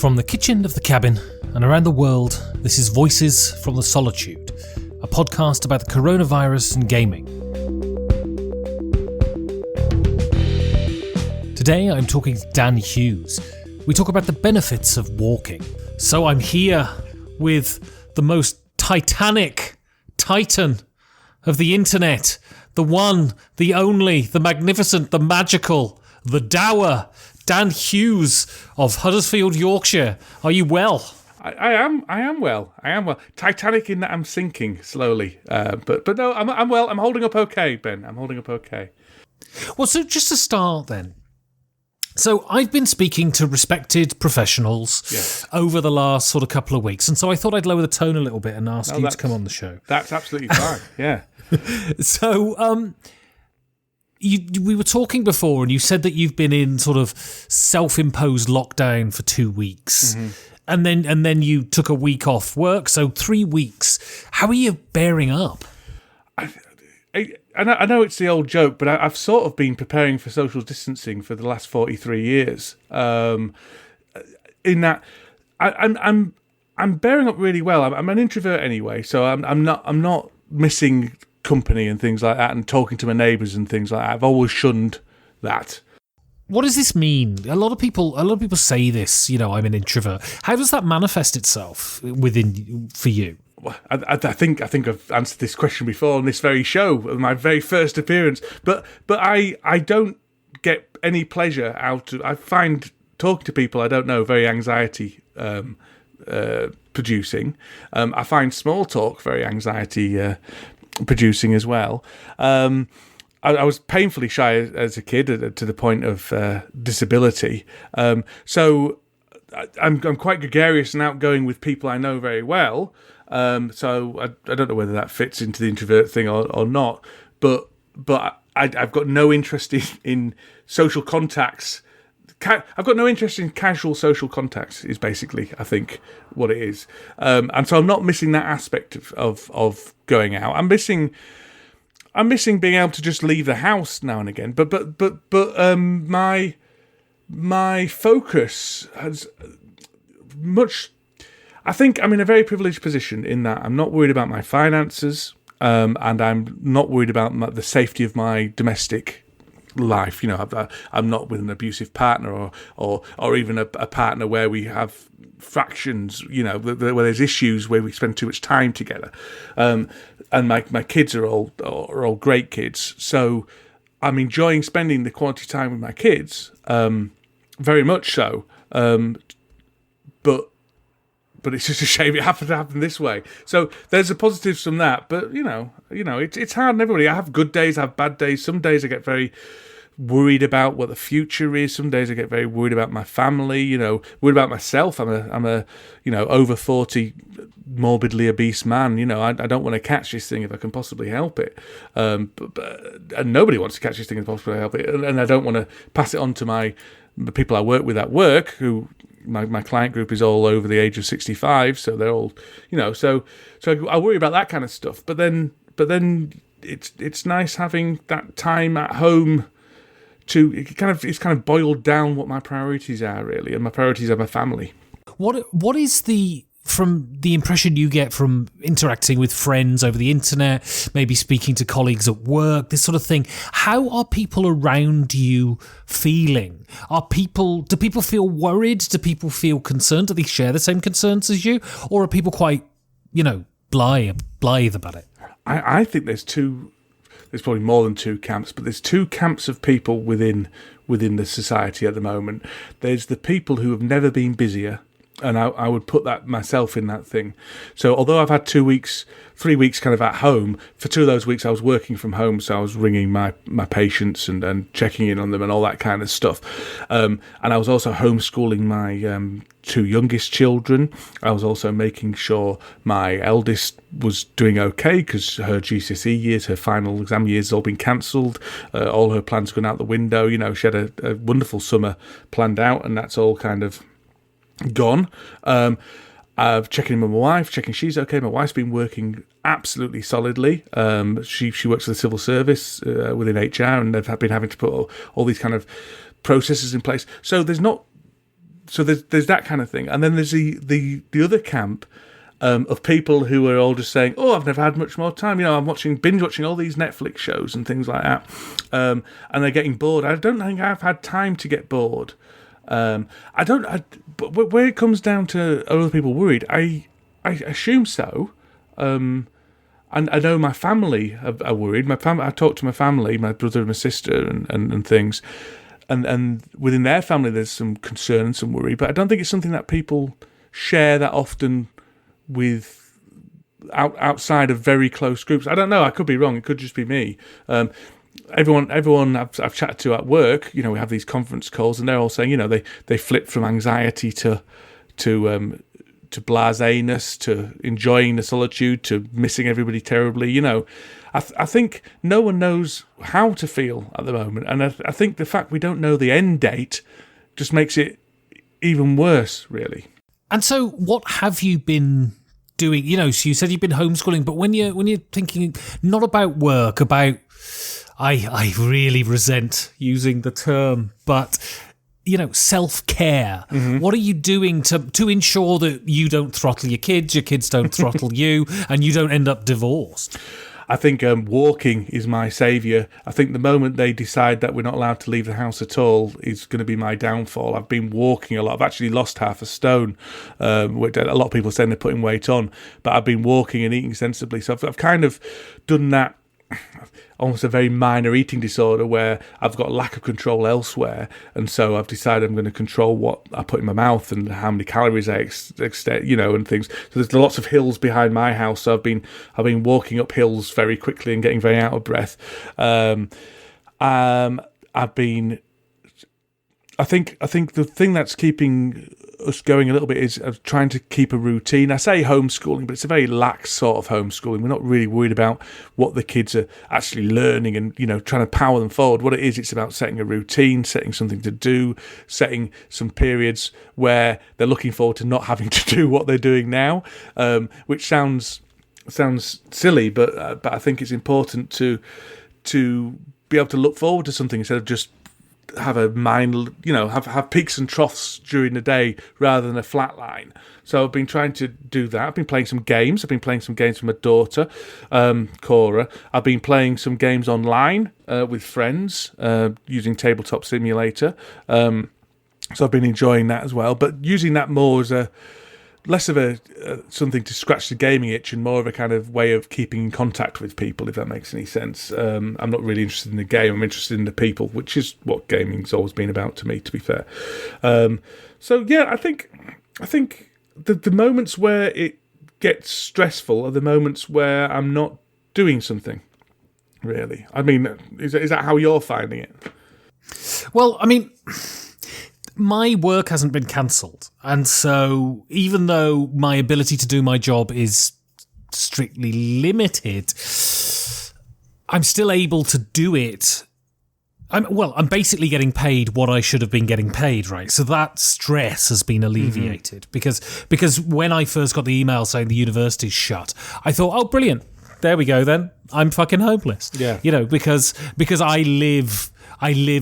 From the kitchen of the cabin and around the world, this is Voices from the Solitude, a podcast about the coronavirus and gaming. Today I'm talking to Dan Hughes. We talk about the benefits of walking. So I'm here with the most titanic titan of the internet, the one, the only, the magnificent, the magical, the dour, Dan Hughes of Huddersfield, Yorkshire. Are you well? I am well. Titanic in that I'm sinking slowly. But no, I'm well. I'm holding up okay, Ben. I'm holding up okay. Well, so just to start then. So I've been speaking to respected professionals over the last sort of couple of weeks, and so I thought I'd lower the tone a little bit and ask you to come on the show. That's absolutely fine, yeah. So we were talking before, and you said that you've been in sort of self-imposed lockdown for 2 weeks, and then you took a week off work, so 3 weeks. How are you bearing up? I know it's the old joke, but I've sort of been preparing for social distancing for the last 43 years. In that, I'm bearing up really well. I'm an introvert anyway, so I'm not missing company and things like that, and talking to my neighbours and things like that. I've always shunned that. What does this mean? A lot of people say this. You know, I'm an introvert. How does that manifest itself for you? I think I've answered this question before on this very show, my very first appearance. But I don't get any pleasure out of. I find talking to people I don't know very anxiety producing. I find small talk very anxiety producing as well. I was painfully shy as a kid to the point of disability. So I'm quite gregarious and outgoing with people I know very well. So I don't know whether that fits into the introvert thing or not, but I've got no interest in social contacts. I've got no interest in casual social contacts is basically, I think, what it is. And so I'm not missing that aspect of going out. I'm missing being able to just leave the house now and again. But my focus has much. I think I'm in a very privileged position in that I'm not worried about my finances, and I'm not worried about the safety of my domestic life. You know, I'm not with an abusive partner or even a partner where we have fractions. You know, where there's issues where we spend too much time together. And my kids are all great kids, so I'm enjoying spending the quality time with my kids, very much so. But it's just a shame it happened to happen this way. So there's the positives from that. But you know, it's hard on everybody. I have good days, I have bad days. Some days I get very worried about what the future is. Some days I get very worried about my family. You know, worried about myself. I'm a over 40 morbidly obese man. You know, I don't want to catch this thing if I can possibly help it. And nobody wants to catch this thing if possibly help it. And I don't want to pass it on to the people I work with at work who. My client group is all over the age of 65, so they're all, so I worry about that kind of stuff. But then it's nice having that time at home it's kind of boiled down what my priorities are really, and my priorities are my family. What is from the impression you get from interacting with friends over the internet, maybe speaking to colleagues at work, this sort of thing, how are people around you feeling? Do people feel worried? Do people feel concerned? Do they share the same concerns as you? Or are people quite, blithe about it? I think there's probably more than two camps, but there's two camps of people within the society at the moment. There's the people who have never been busier, and I would put that myself in that thing. So although I've had 3 weeks kind of at home, for 2 of those weeks I was working from home, so I was ringing my patients and checking in on them and all that kind of stuff. And I was also homeschooling my 2 youngest children. I was also making sure my eldest was doing okay because her GCSE years, her final exam years, has all been cancelled. All her plans gone out the window. You know, she had a wonderful summer planned out, and that's all kind of gone. Checking in with my wife, checking she's okay. My wife's been working absolutely solidly. She works for the civil service within HR, and they've been having to put all these kind of processes in place. So there's not so there's that kind of thing, and then there's the other camp of people who are all just saying, "Oh, I've never had much more time. I'm binge watching all these Netflix shows and things like that," and they're getting bored. I don't think I've had time to get bored. But where it comes down to are other people worried, I assume so. And I know my family are worried. I talk to my family, my brother and my sister, and things. And within their family, there's some concern and some worry. But I don't think it's something that people share that often with outside of very close groups. I don't know. I could be wrong. It could just be me. Everyone I've chatted to at work, we have these conference calls, and they're all saying, they flip from anxiety to blaseness, to enjoying the solitude, to missing everybody terribly. I think no one knows how to feel at the moment, and I think the fact we don't know the end date just makes it even worse, really. And so, what have you been doing? So you said you've been homeschooling, but when you're thinking not about work, about I really resent using the term, but self-care. Mm-hmm. What are you doing to ensure that you don't throttle your kids don't throttle you, and you don't end up divorced? I think walking is my saviour. I think the moment they decide that we're not allowed to leave the house at all is going to be my downfall. I've been walking a lot. I've actually lost half a stone. Which a lot of people say they're putting weight on, but I've been walking and eating sensibly. So I've kind of done that. Almost a very minor eating disorder where I've got lack of control elsewhere, and so I've decided I'm going to control what I put in my mouth and how many calories I extend, and things. So there's lots of hills behind my house, so I've been walking up hills very quickly and getting very out of breath. I think the thing that's keeping us going a little bit is trying to keep a routine. I say homeschooling, but it's a very lax sort of homeschooling. We're not really worried about what the kids are actually learning and, trying to power them forward. What it is, it's about setting a routine, setting something to do, setting some periods where they're looking forward to not having to do what they're doing now, which sounds silly, but I think it's important to be able to look forward to something instead of just have a mind, have peaks and troughs during the day rather than a flat line. So I've been trying to do that. I've been playing some games. I've been playing some games with my daughter, Cora. I've been playing some games online with friends using Tabletop Simulator. So I've been enjoying that as well, but using that more as less of a something to scratch the gaming itch and more of a kind of way of keeping in contact with people, if that makes any sense. I'm not really interested in the game. I'm interested in the people, which is what gaming's always been about to me, to be fair. So yeah, I think the moments where it gets stressful are the moments where I'm not doing something, really. I mean, is that how you're finding it? Well, I mean, my work hasn't been cancelled, and so even though my ability to do my job is strictly limited, I'm still able to do it. I'm basically getting paid what I should have been getting paid, right? So that stress has been alleviated because when I first got the email saying the university's shut, I thought, oh, brilliant. There we go then. I'm fucking hopeless. Yeah. Because I live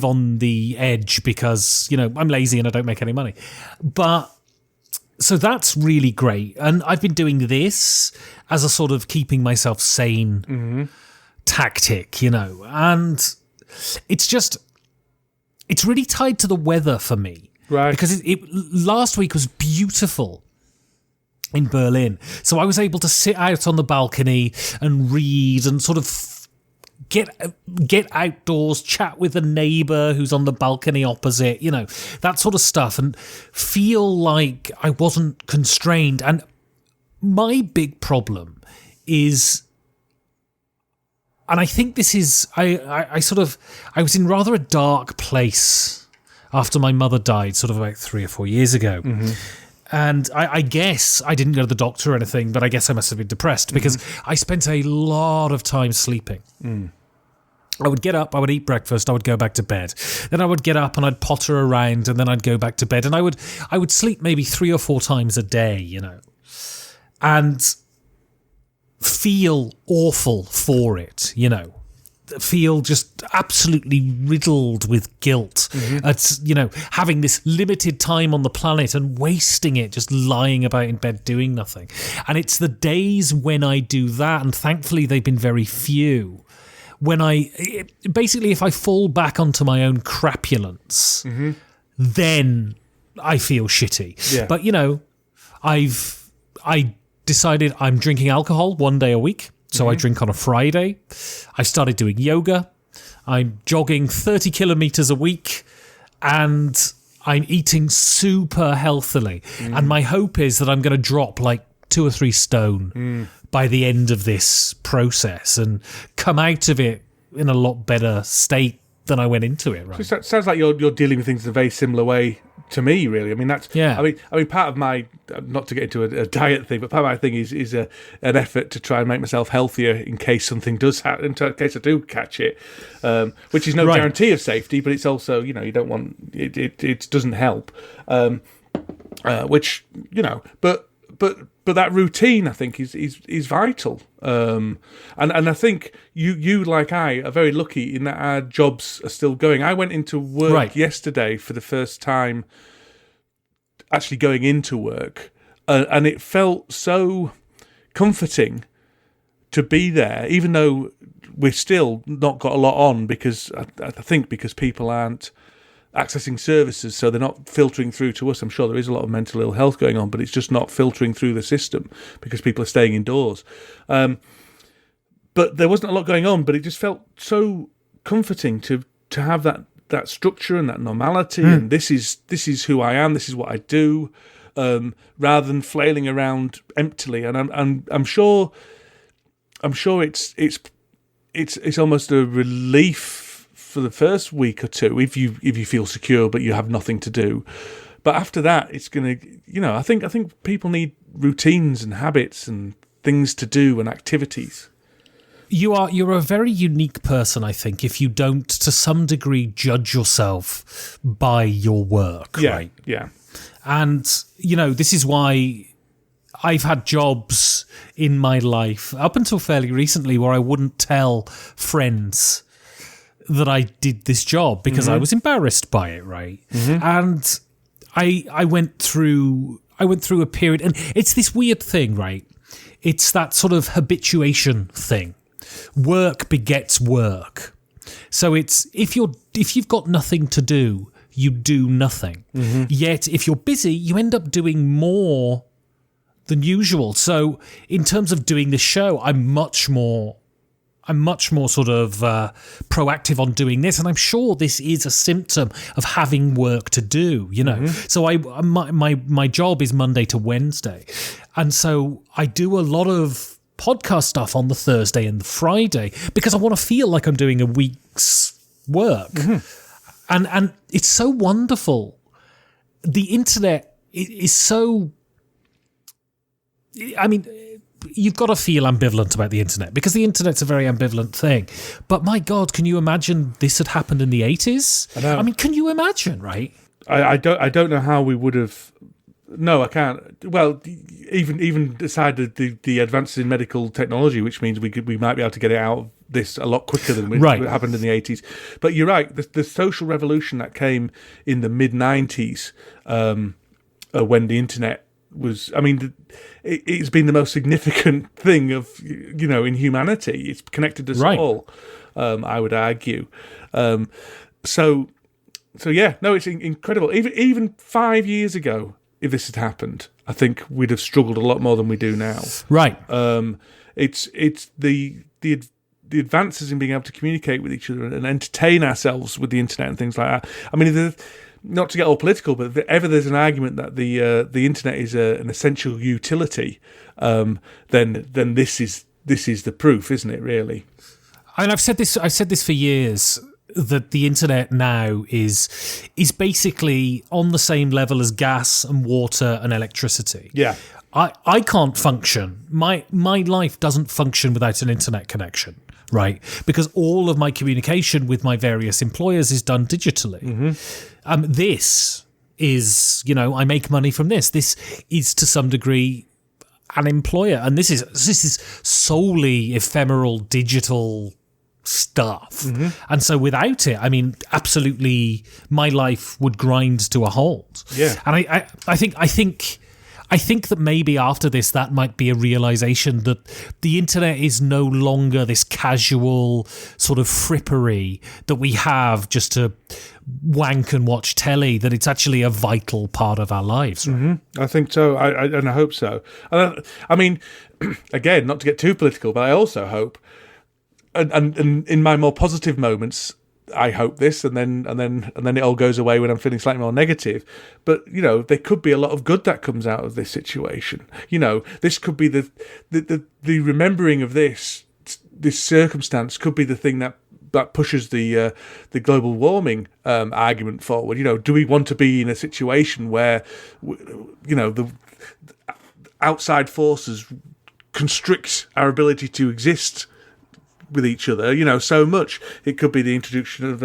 on the edge because, I'm lazy and I don't make any money. But so that's really great. And I've been doing this as a sort of keeping myself sane tactic, and it's really tied to the weather for me. Right. Because last week was beautiful in Berlin. So I was able to sit out on the balcony and read and sort of get outdoors, chat with a neighbour who's on the balcony opposite, that sort of stuff, and feel like I wasn't constrained. And my big problem is, and I think this is, I was in rather a dark place after my mother died, sort of about 3 or 4 years ago. Mm-hmm. And I guess I didn't go to the doctor or anything, but I guess I must have been depressed because I spent a lot of time sleeping. Mm. I would get up, I would eat breakfast, I would go back to bed. Then I would get up and I'd potter around and then I'd go back to bed. And I would sleep maybe 3 or 4 times a day, and feel awful for it, feel just absolutely riddled with guilt at, having this limited time on the planet and wasting it just lying about in bed doing nothing. And it's the days when I do that, and thankfully they've been very few, when if I fall back onto my own crapulence, then I feel shitty. Yeah. But, I decided I'm drinking alcohol 1 day a week. So I drink on a Friday. I started doing yoga. I'm jogging 30 kilometers a week, and I'm eating super healthily. And my hope is that I'm going to drop like 2 or 3 stone by the end of this process and come out of it in a lot better state than I went into it. Right? So it sounds like you're dealing with things in a very similar way to me, really. I mean, that's I mean, part of my, not to get into a diet thing, but part of my thing is an effort to try and make myself healthier in case something does happen, in case I do catch it, which is no guarantee of safety, but it's also, you don't want it doesn't help, which but that routine, I think, is vital. And I think you like I are very lucky in that our jobs are still going. I went into work yesterday for the first time, actually going into work, and it felt so comforting to be there, even though we've still not got a lot on, because I think because people aren't accessing services, so they're not filtering through to us. I'm sure there is a lot of mental ill health going on, but it's just not filtering through the system because people are staying indoors. But there wasn't a lot going on, but it just felt so comforting to have that structure and that normality, and this is who I am, this is what I do, rather than flailing around emptily. And I'm sure it's almost a relief for the first week or two, if you feel secure but you have nothing to do. But after that, it's gonna, I think people need routines and habits and things to do and activities. You're a very unique person, I think, if you don't, to some degree, judge yourself by your work, right? Yeah. And, this is why I've had jobs in my life, up until fairly recently, where I wouldn't tell friends that I did this job because I was embarrassed by it, right? And I went through a period, and it's this weird thing, right? It's that sort of habituation thing. Work begets work. So it's if you've got nothing to do, you do nothing. Yet if you're busy, you end up doing more than usual. So in terms of doing the show, I'm much more sort of proactive on doing this, and I'm sure this is a symptom of having work to do, So my job is Monday to Wednesday, and so I do a lot of podcast stuff on the Thursday and the Friday because I want to feel like I'm doing a week's work, and it's so wonderful. The internet is so. I mean, you've got to feel ambivalent about the internet because the internet's a very ambivalent thing. But my God, can you imagine this had happened in the 80s? I know. I mean, can you imagine, right? I don't know how we would have. No, I can't. Well, even aside the advances in medical technology, which means we might be able to get it out of this a lot quicker than what happened in the 80s. But you're right. The social revolution that came in the mid 90s, when the internet was, I mean, it's been the most significant thing of, in humanity. It's connected us all, I would argue. So yeah, no, it's incredible. Even 5 years ago, if this had happened, I think we'd have struggled a lot more than we do now. Right. It's the advances in being able to communicate with each other and entertain ourselves with the internet and things like that. I mean, not to get all political, but if ever there's an argument that the internet is an essential utility, then this is the proof, isn't it? Really. I mean, I've said this for years, that the internet now is basically on the same level as gas and water and electricity. Yeah. I can't function. My life doesn't function without an internet connection, right? Because all of my communication with my various employers is done digitally. This is, I make money from this. This is to some degree an employer, and this is solely ephemeral digital stuff. And so without it, I mean, absolutely, my life would grind to a halt. Yeah. And I think that maybe after this, that might be a realization that the internet is no longer this casual sort of frippery that we have just to wank and watch telly, that it's actually a vital part of our lives. Right? I think so, and I hope so. I mean, again, not to get too political, but I also hope, and in my more positive moments, I hope this, and then it all goes away when I'm feeling slightly more negative. But there could be a lot of good that comes out of this situation. This could be the remembering of this circumstance could be the thing that pushes the global warming argument forward. Do we want to be in a situation where the outside forces constrict our ability to exist with each other, so much? It could be the introduction of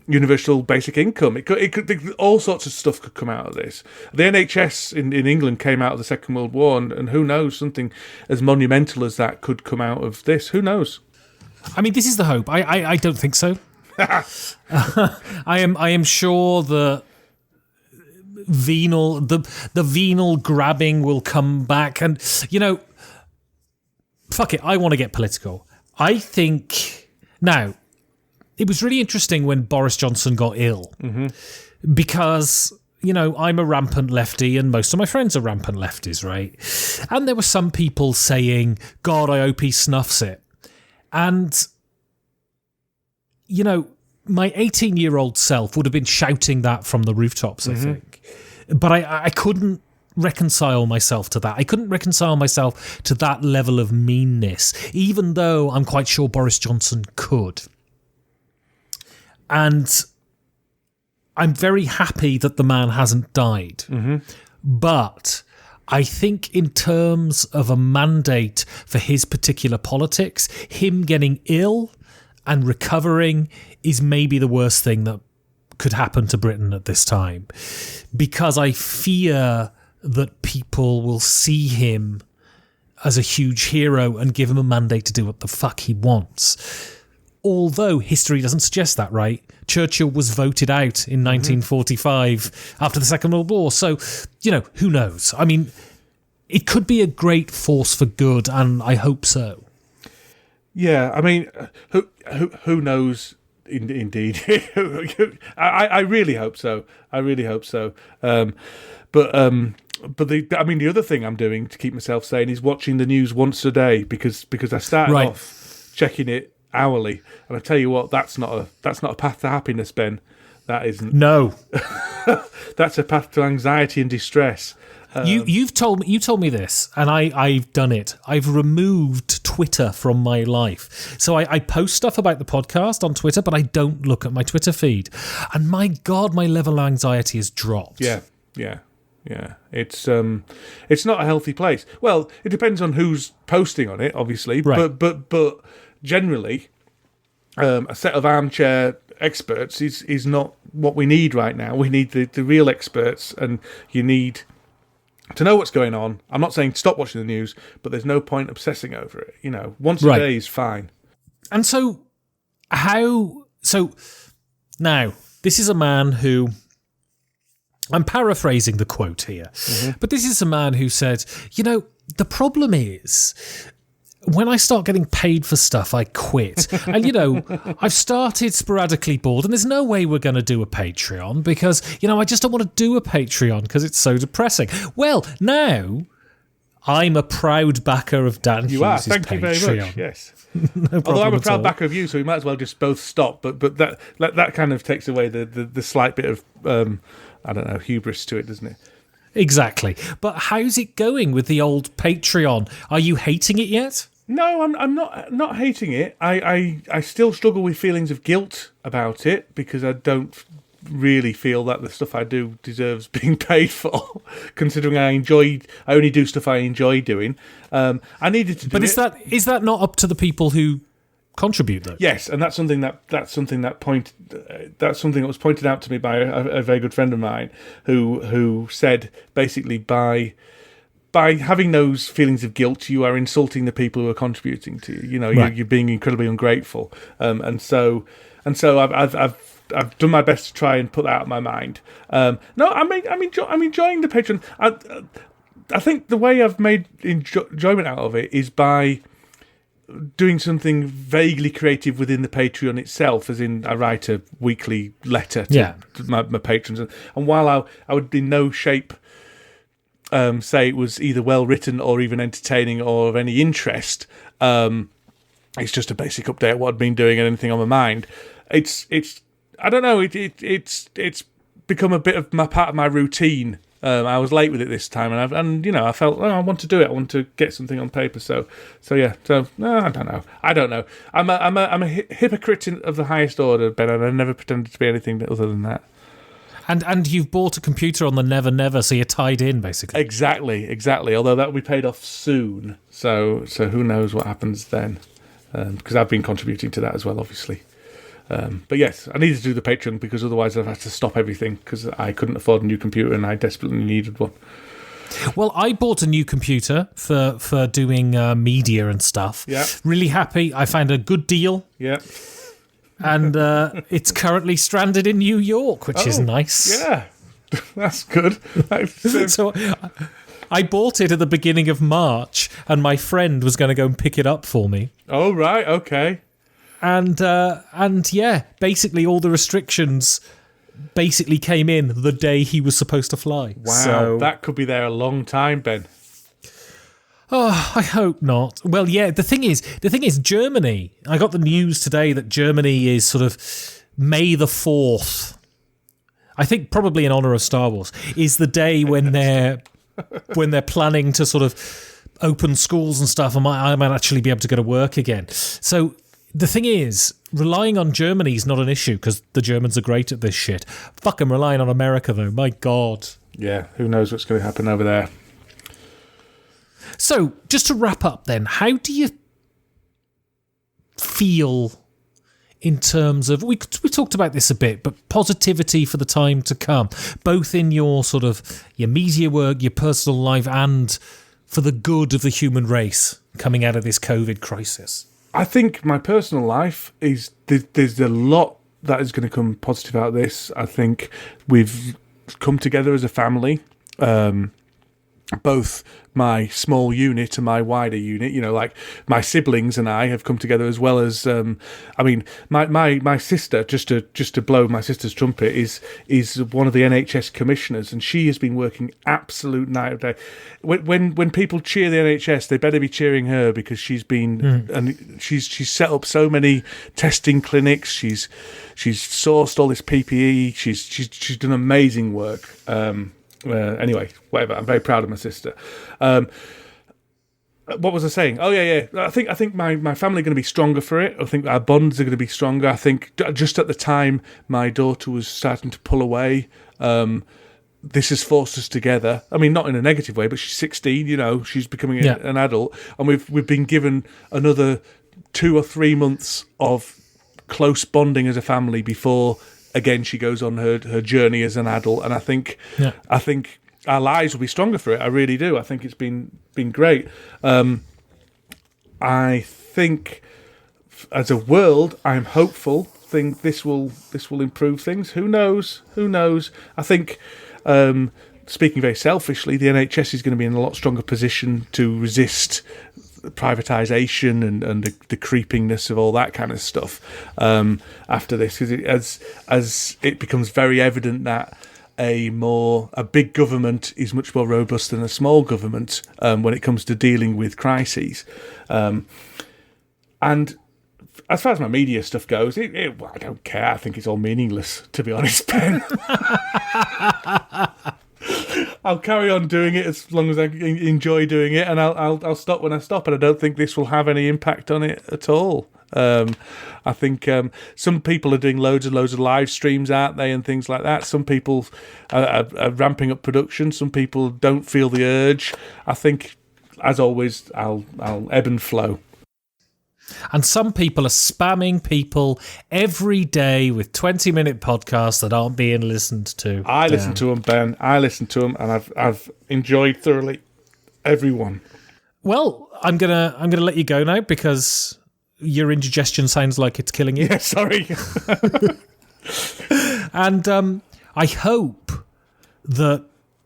universal basic income. It could all sorts of stuff could come out of this. The NHS in England came out of the Second World War, and who knows, something as monumental as that could come out of this. Who knows? I mean, this is the hope. I don't think so. I am sure the venal grabbing will come back, and fuck it, I want to get political. I think now it was really interesting when Boris Johnson got ill, because I'm a rampant lefty and most of my friends are rampant lefties, right? And there were some people saying, God, I hope he snuffs it. And my 18-year-old self would have been shouting that from the rooftops, I think. But I couldn't reconcile myself to that. I couldn't reconcile myself to that level of meanness, even though I'm quite sure Boris Johnson could. And I'm very happy that the man hasn't died. But I think in terms of a mandate for his particular politics, him getting ill and recovering is maybe the worst thing that could happen to Britain at this time. Because I fear that people will see him as a huge hero and give him a mandate to do what the fuck he wants. Although history doesn't suggest that, right? Churchill was voted out in 1945 after the Second World War. So, who knows? I mean, it could be a great force for good, and I hope so. Yeah, I mean, who knows? Indeed, I really hope so. I really hope so. But the other thing I'm doing to keep myself sane is watching the news once a day because I started off checking it hourly, and I tell you what, that's not a path to happiness, Ben. That isn't. No, that's a path to anxiety and distress. You told me this, and I've done it. I've removed Twitter from my life. So I post stuff about the podcast on Twitter, but I don't look at my Twitter feed. And my God, my level of anxiety has dropped. Yeah. It's not a healthy place. Well, it depends on who's posting on it, obviously. Right. But generally, a set of armchair experts is not what we need right now. We need the real experts, and you need to know what's going on. I'm not saying stop watching the news, but there's no point obsessing over it. Once a day is fine. And so now this is a man who, I'm paraphrasing the quote here, but this is a man who said, the problem is, when I start getting paid for stuff, I quit. And, I've started sporadically bored, and there's no way we're going to do a Patreon because, I just don't want to do a Patreon because it's so depressing. Well, now I'm a proud backer of Dan Hughes' Patreon. You are, thank you very much, yes. No, although I'm a proud backer of you, so we might as well just both stop. But that kind of takes away the slight bit of, I don't know, hubris to it, doesn't it? Exactly. But how's it going with the old Patreon? Are you hating it yet? No, I'm not hating it. I still struggle with feelings of guilt about it because I don't really feel that the stuff I do deserves being paid for, considering I only do stuff I enjoy doing. I needed to do it. But is that not up to the people who contribute, though? Yes, and that's something that was pointed out to me by a very good friend of mine who said basically by by having those feelings of guilt, you are insulting the people who are contributing to you. You know, Right. you're being incredibly ungrateful, and so I've done my best to try and put that out of my mind. No, I'm enjoying the Patreon. I think the way I've made enjoyment out of it is by doing something vaguely creative within the Patreon itself, as in I write a weekly letter to my patrons, and while I would in no shape say it was either well written or even entertaining or of any interest, it's just a basic update of what I've been doing and anything on my mind. It's I don't know, it's become a bit of part of my routine. I was late with it this time, and I felt I want to do it. I want to get something on paper. So I don't know. I'm a hypocrite of the highest order, Ben, and I never pretended to be anything other than that. And you've bought a computer on the never, so you're tied in, basically. Exactly. Although that will be paid off soon. So who knows what happens then? Because I've been contributing to that as well, obviously. But yes, I needed to do the Patreon because otherwise I'd have to stop everything because I couldn't afford a new computer and I desperately needed one. Well, I bought a new computer for doing media and stuff. Yeah. Really happy. I found a good deal. Yeah. And it's currently stranded in New York, which is nice. Yeah, that's good. So I bought it at the beginning of March, and my friend was going to go and pick it up for me. Oh, right, okay. And yeah, basically all the restrictions basically came in the day he was supposed to fly. Wow, so, that could be there a long time, Ben. Oh, I hope not. Well, yeah, the thing is, Germany. I got the news today that Germany is sort of May the 4th. I think probably in honour of Star Wars is the day when they're planning to sort of open schools and stuff. I might actually be able to go to work again. So the thing is, relying on Germany is not an issue because the Germans are great at this shit. Fuck, I'm relying on America though. My God. Yeah, who knows what's going to happen over there. So, just to wrap up then, how do you feel in terms of, we talked about this a bit, but positivity for the time to come, both in your sort of, your media work, your personal life, and for the good of the human race coming out of this COVID crisis? I think my personal life is, there's a lot that is going to come positive out of this. I think we've come together as a family, both my small unit and my wider unit, like my siblings and I have come together, as well as my sister, just to blow my sister's trumpet, is one of the NHS commissioners, and she has been working absolute night and day. When people cheer the NHS, they better be cheering her, because she's been and she's set up so many testing clinics, she's sourced all this PPE, she's done amazing work. Anyway, whatever. I'm very proud of my sister. What was I saying? Oh yeah. I think my family are going to be stronger for it. I think our bonds are going to be stronger. I think just at the time my daughter was starting to pull away, this has forced us together. I mean, not in a negative way, but she's 16. She's becoming an adult, and we've been given another 2 or 3 months of close bonding as a family before. Again, she goes on her journey as an adult, and I think our lives will be stronger for it. I really do. I think it's been great. I think as a world, I'm hopeful. Think this will improve things. Who knows? I think, speaking very selfishly, the NHS is going to be in a lot stronger position to resist privatisation and the creepiness of all that kind of stuff after this, because as it becomes very evident that a big government is much more robust than a small government when it comes to dealing with crises. And as far as my media stuff goes, I don't care. I think it's all meaningless, to be honest, Ben. I'll carry on doing it as long as I enjoy doing it, and I'll stop when I stop, and I don't think this will have any impact on it at all. I think some people are doing loads and loads of live streams, aren't they, and things like that. Some people are ramping up production. Some people don't feel the urge. I think, as always, I'll ebb and flow. And some people are spamming people every day with 20-minute podcasts that aren't being listened to. I listen to them, Ben. I listen to them, and I've enjoyed thoroughly everyone. Well, I'm gonna let you go now because your indigestion sounds like it's killing you. Yeah, sorry. And I hope that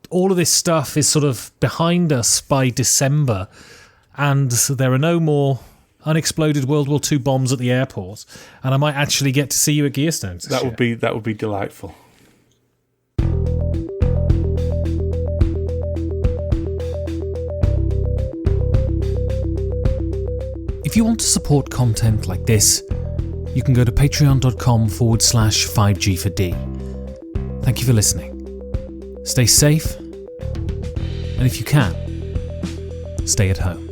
all of this stuff is sort of behind us by December, and there are no more unexploded World War II bombs at the airport, and I might actually get to see you at Gearstones. That would be delightful. If you want to support content like this, you can go to patreon.com/5G4D. Thank you for listening. Stay safe, and if you can, stay at home.